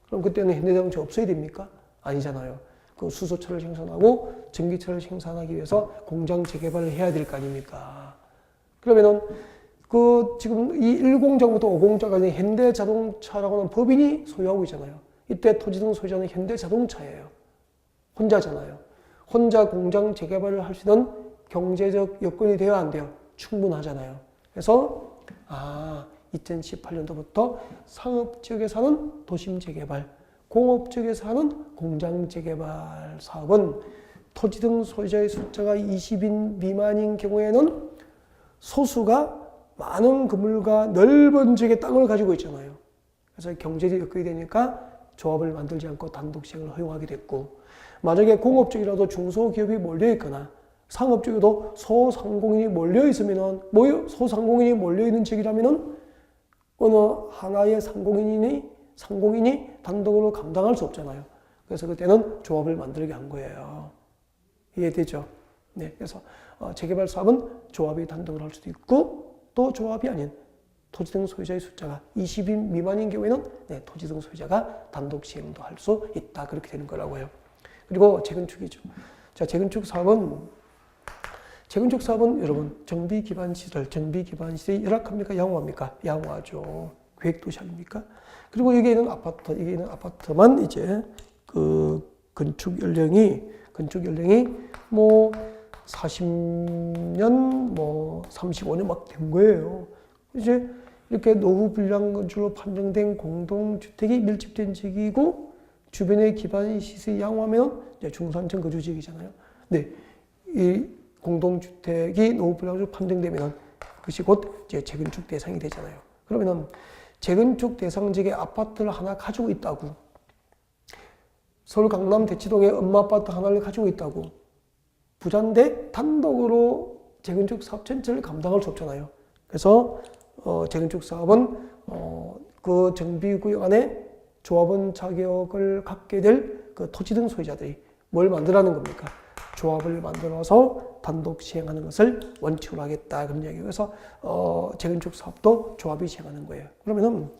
그럼 그때는 현대자동차 없어야 됩니까? 아니잖아요. 그 수소차를 생산하고 전기차를 생산하기 위해서 공장 재개발을 해야 될 거 아닙니까? 그러면은 그 지금 이 1공장부터 5공장까지 현대자동차라고 하는 법인이 소유하고 있잖아요. 이때 토지등 소유자는 현대자동차예요. 혼자잖아요. 혼자 공장 재개발을 할 수 있는 경제적 여건이 돼야 안 돼요. 충분하잖아요. 그래서 2018년도부터 상업지역에서 하는 도심 재개발, 공업지역에서 하는 공장 재개발 사업은 토지 등 소유자의 숫자가 20인 미만인 경우에는 소수가 많은 건물과 넓은 지역의 땅을 가지고 있잖아요. 그래서 경제적 여건이 되니까 조합을 만들지 않고 단독 시행을 허용하게 됐고, 만약에 공업적이라도 중소기업이 몰려있거나 상업적이라도 소상공인이 몰려있으면은, 소상공인이 몰려있는 지역이라면은 어느 하나의 상공인이 단독으로 감당할 수 없잖아요. 그래서 그때는 조합을 만들게 한 거예요. 이해되죠? 네, 그래서 재개발 사업은 조합이 단독으로 할 수도 있고, 또 조합이 아닌 토지 등 소유자의 숫자가 20인 미만인 경우에는 토지 등 소유자가 단독 시행도 할 수 있다. 그렇게 되는 거라고요. 그리고 재건축이죠. 자, 재건축 사업은 여러분 정비 기반 시설이 열악합니까? 양호합니까? 양호하죠. 계획도시 아닙니까? 그리고 여기 있는 아파트만 이제 그 건축 연령이 뭐 40년, 뭐 35년 막 된 거예요. 이제 이렇게 노후 불량 건축으로 판정된 공동주택이 밀집된 지역이고 주변의 기반 시설이 양호하면 이제 중산층 거주 지역이잖아요. 네, 이 공동주택이 노후 불량으로 판정되면 그것이 곧 이제 재건축 대상이 되잖아요. 그러면은 재건축 대상 지역의 아파트를 하나 가지고 있다고, 서울 강남 대치동에 엄마 아파트 하나를 가지고 있다고, 부자인데 단독으로 재건축 사업 전체를 감당할 수 없잖아요. 그래서 재건축 사업은 그 정비구역 안에 조합원 자격을 갖게 될 그 토지 등 소유자들이 뭘 만들라는 겁니까? 조합을 만들어서 단독 시행하는 것을 원칙으로 하겠다, 그런 이야기예요. 그래서 재건축 사업도 조합이 시행하는 거예요. 그러면은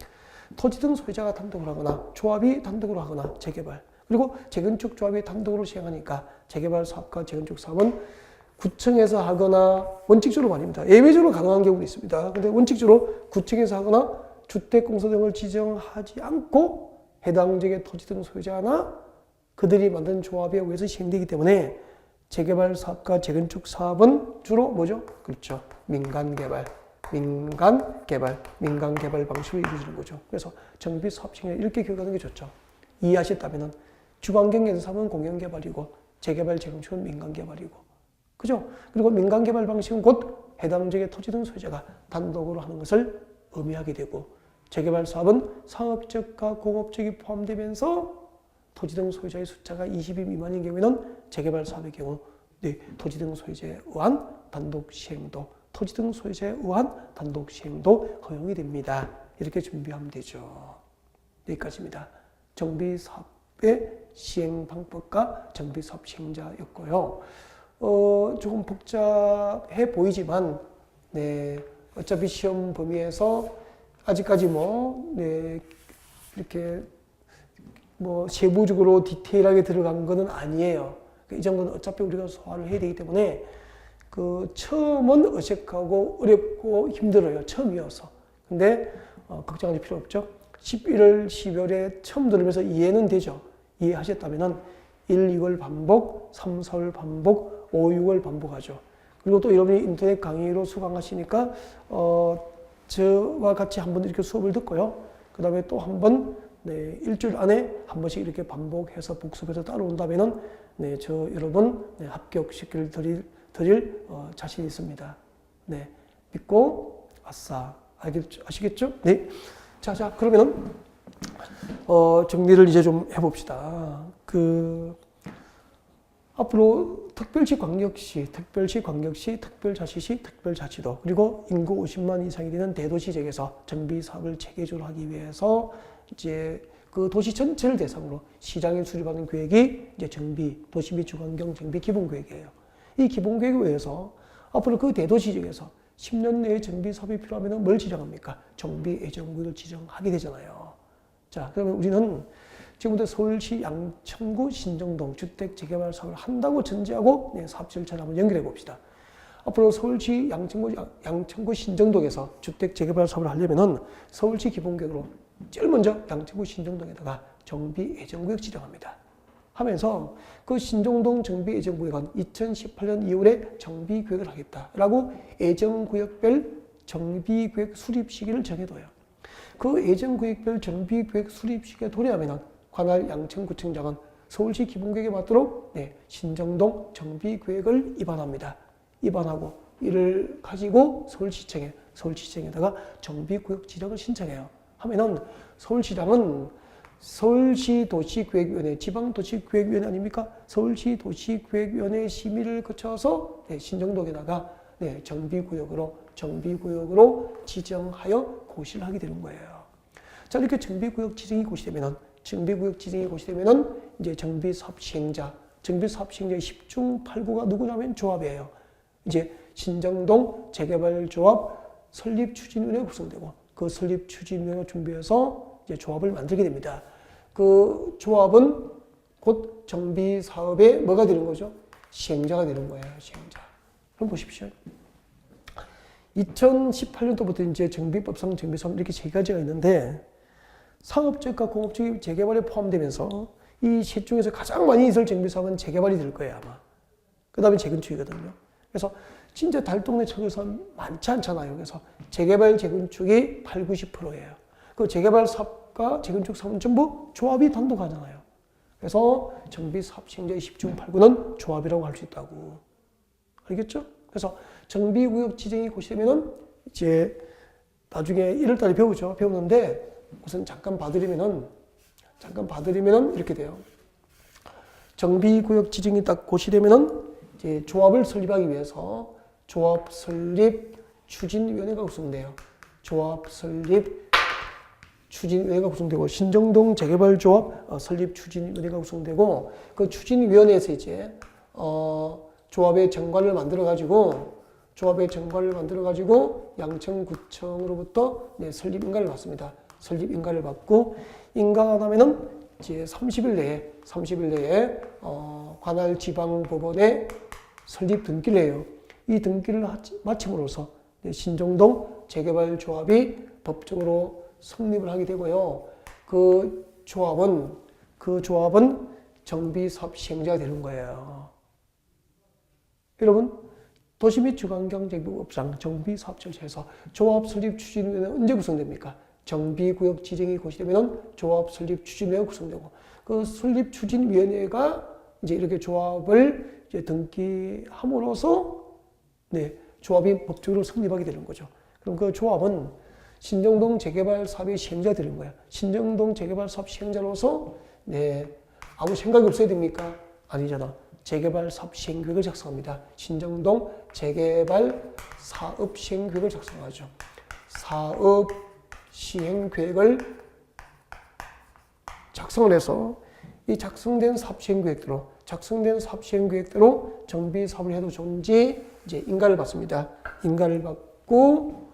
토지 등 소유자가 단독으로 하거나 조합이 단독으로 하거나 재개발, 그리고 재건축 조합이 단독으로 시행하니까 재개발 사업과 재건축 사업은 구청에서 하거나, 원칙적으로 말입니다. 예외적으로 가능한 경우도 있습니다. 근데 원칙적으로 구청에서 하거나 주택공사 등을 지정하지 않고 해당 지역의 토지 등 소유자나 그들이 만든 조합에 의해서 시행되기 때문에 재개발 사업과 재건축 사업은 주로 뭐죠? 그렇죠. 민간 개발 방식으로 이루어지는 거죠. 그래서 정비 사업 시행에 이렇게 기억하는 게 좋죠. 이해하셨다면은 주관경 사업은 공영 개발이고 재개발 재건축은 민간 개발이고, 그죠? 그리고 민간 개발 방식은 곧 해당 지역의 토지 등 소유자가 단독으로 하는 것을 의미하게 되고, 재개발 사업은 상업적과 공업적이 포함되면서 토지 등 소유자의 숫자가 20인 미만인 경우에는 재개발 사업의 경우 토지 등 소유자에 의한 단독 시행도 허용이 됩니다. 이렇게 준비하면 되죠. 여기까지입니다. 정비 사업의 시행 방법과 정비 사업 시행자였고요. 조금 복잡해 보이지만, 어차피 시험 범위에서 아직까지 이렇게 세부적으로 디테일하게 들어간 거는 아니에요. 이 정도는 어차피 우리가 소화를 해야 되기 때문에 처음은 어색하고 어렵고 힘들어요. 처음이어서. 근데 걱정하실 필요 없죠. 11월, 12월에 처음 들으면서 이해는 되죠. 이해하셨다면 1, 2월 반복, 3, 4월 반복, 5, 6월 반복하죠. 그리고 또 여러분이 인터넷 강의로 수강하시니까 저와 같이 한번 이렇게 수업을 듣고요. 그 다음에 또 한 번 일주일 안에 한 번씩 이렇게 반복해서 복습해서 따라온다면은 저 여러분 합격시킬 드릴 자신이 있습니다. 믿고 아싸. 아시겠죠? 네. 자, 그러면은 정리를 이제 좀 해봅시다. 앞으로 특별시, 광역시, 특별시, 광역시, 특별자치시, 특별자치도, 그리고 인구 50만 이상이 되는 대도시 지역에서 정비 사업을 체계적으로 하기 위해서 이제 그 도시 전체를 대상으로 시장에 수립하는 계획이 이제 정비, 도시 및 주거환경 정비 기본계획이에요. 이 기본계획에 의해서 앞으로 그 대도시 지역에서 10년 내에 정비 사업이 필요하면 뭘 지정합니까? 정비 예정구역을 지정하게 되잖아요. 자, 그러면 우리는 지금부터 서울시 양천구 신정동 주택 재개발 사업을 한다고 전제하고 사업 절차를 한번 연결해 봅시다. 앞으로 서울시 양천구 신정동에서 주택 재개발 사업을 하려면은 서울시 기본계획으로 제일 먼저 양천구 신정동에다가 정비 예정구역 지정합니다. 하면서 그 신정동 정비 예정구역은 2018년 2월에 정비 계획을 하겠다라고 예정구역별 정비계획 수립 시기를 정해둬요. 그 예정구역별 정비계획 수립 시기에 도래하면 관할 양천구청장은 서울시 기본계획에 맞도록 신정동 정비계획을 입안합니다. 입안하고 이를 가지고 서울시청에다가 정비구역 지정을 신청해요. 하면은 서울시장은 서울시도시계획위원회, 지방도시계획위원회 아닙니까? 서울시도시계획위원회 심의를 거쳐서 신정동에다가 정비구역으로 지정하여 고시를 하게 되는 거예요. 자, 이렇게 정비구역 지정이 고시되면은 이제 정비사업 시행자의 10중 8구가 누구냐면 조합이에요. 이제 신정동 재개발조합 설립추진위원회가 구성되고 그 설립추진위원회가 준비해서 이제 조합을 만들게 됩니다. 그 조합은 곧 정비사업의 뭐가 되는 거죠? 시행자가 되는 거예요. 시행자. 그럼 보십시오. 2018년도부터 이제 정비법상 정비사업 이렇게 세 가지가 있는데 상업적과 공업적인 재개발에 포함되면서 이 셋 중에서 가장 많이 있을 정비사업은 재개발이 될 거예요, 아마. 그 다음에 재건축이거든요. 그래서 진짜 달동네 청에서 많지 않잖아요. 그래서 재개발, 재건축이 8, 90%예요. 그 재개발 사업과 재건축 사업은 전부 조합이 단독하잖아요. 그래서 정비사업 시행자의 10중 8구는 조합이라고 할 수 있다고. 알겠죠? 그래서 정비구역 지정이 고시되면은 이제 나중에 1월달에 배우죠. 배우는데 우선 잠깐 봐드리면은 이렇게 돼요. 정비구역 지정이 딱 고시되면은 이제 조합을 설립하기 위해서 조합 설립 추진위원회가 구성돼요. 조합 설립 추진위원회가 구성되고 신정동 재개발조합 설립 추진위원회가 구성되고 그 추진위원회에서 이제 조합의 정관을 만들어 가지고 양천구청으로부터 설립 인가를 받습니다. 설립 인가를 받고 인가가 나면은 이제 30일 내에 관할 지방법원에 설립 등기를 해요. 이 등기를 마침으로써 신정동 재개발조합이 법적으로 성립을 하게 되고요. 그 조합은 정비사업 시행자가 되는 거예요. 여러분, 도시 및 주거환경정비법상 정비사업 절차에서 조합 설립 추진위원회는 언제 구성됩니까? 정비구역 지정이 고시되면 조합 설립 추진위원회가 구성되고 그 설립 추진위원회가 이제 이렇게 조합을 이제 등기함으로써 조합이 법적으로 성립하게 되는 거죠. 그럼 그 조합은 신정동 재개발 사업의 시행자가 되는 거야. 신정동 재개발 사업 시행자로서 아무 생각이 없어야 됩니까? 아니잖아. 재개발 사업 시행계획을 작성합니다. 신정동 재개발 사업 시행계획을 작성하죠. 사업 시행계획을 작성을 해서 이 작성된 사업 시행계획대로 정비 사업을 해도 좋은지 이제 인가를 받습니다. 인가를 받고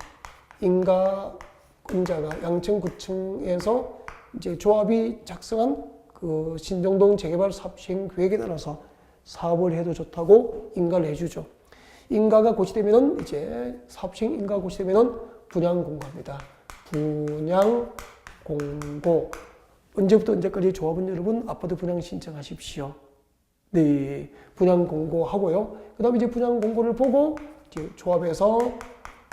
인가자가 양천구청에서 이제 조합이 작성한 그 신정동 재개발 사업 시행 계획에 따라서 사업을 해도 좋다고 인가를 해주죠. 인가가 고시되면은 이제 사업 시행 인가가 고시되면은 분양 공고합니다. 분양 공고. 언제부터 언제까지 조합은 여러분 아파트 분양 신청하십시오. 분양 공고하고요. 그 다음에 이제 분양 공고를 보고 이제 조합에서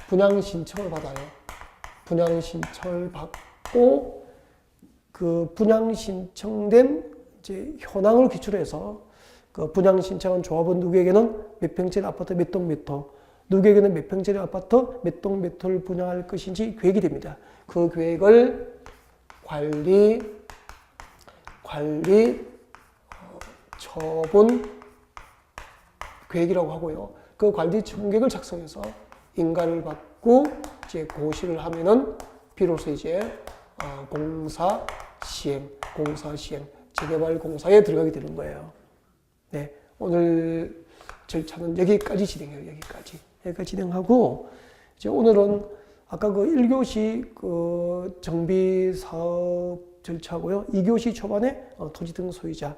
분양 신청을 받아요. 분양 신청을 받고 그 분양 신청된 이제 현황을 기초로 해서 그 분양 신청한 조합원 누구에게는 몇 평짜리 아파트 몇 동 몇 호, 누구에게는 몇 평짜리 아파트 몇 동 몇 호를 분양할 것인지 계획이 됩니다. 그 계획을 관리, 처분, 계획이라고 하고요. 그 관리 총계획을 작성해서 인가를 받고 이제 고시를 하면은 비로소 이제 공사 시행, 재개발 공사에 들어가게 되는 거예요. 네, 오늘 절차는 여기까지 진행해요. 여기까지 진행하고 이제 오늘은 아까 그 1교시 그 정비 사업 절차고요. 2교시 초반에 토지 등 소유자,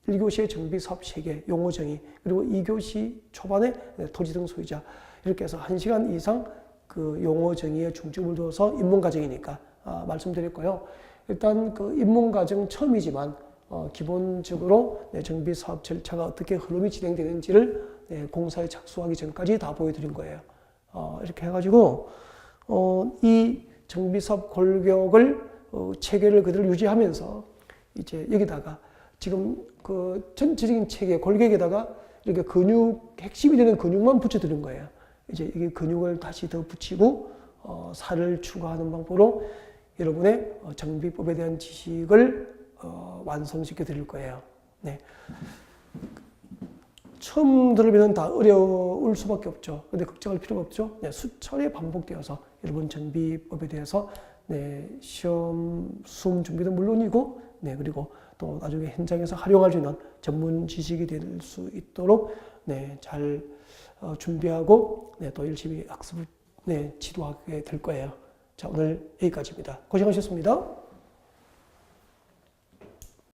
1교시의 정비 사업 체계, 용어 정의, 그리고 2교시 초반에 토지 등 소유자 이렇게 해서 1시간 이상 그 용어 정의에 중점을 두어서 입문 과정이니까 말씀드렸고요. 일단 그 입문 과정 처음이지만 기본적으로 정비 사업 절차가 어떻게 흐름이 진행되는지를 공사에 착수하기 전까지 다 보여드린 거예요. 이렇게 해가지고 이 정비 사업 골격을 체계를 그대로 유지하면서 이제 여기다가 지금 그 전체적인 체계 골격에다가 이렇게 핵심이 되는 근육만 붙여드린 거예요. 이제 여기 근육을 다시 더 붙이고 살을 추가하는 방법으로 여러분의 정비법에 대한 지식을 완성시켜 드릴 거예요. 네. 처음 들으면 다 어려울 수밖에 없죠. 근데 걱정할 필요가 없죠. 네, 수차례 반복되어서 여러분 정비법에 대해서 시험 수험 준비도 물론이고, 그리고 또 나중에 현장에서 활용할 수 있는 전문 지식이 될 수 있도록 잘 준비하고 또 열심히 학습을 지도하게 될 거예요. 자, 오늘 여기까지입니다. 고생하셨습니다.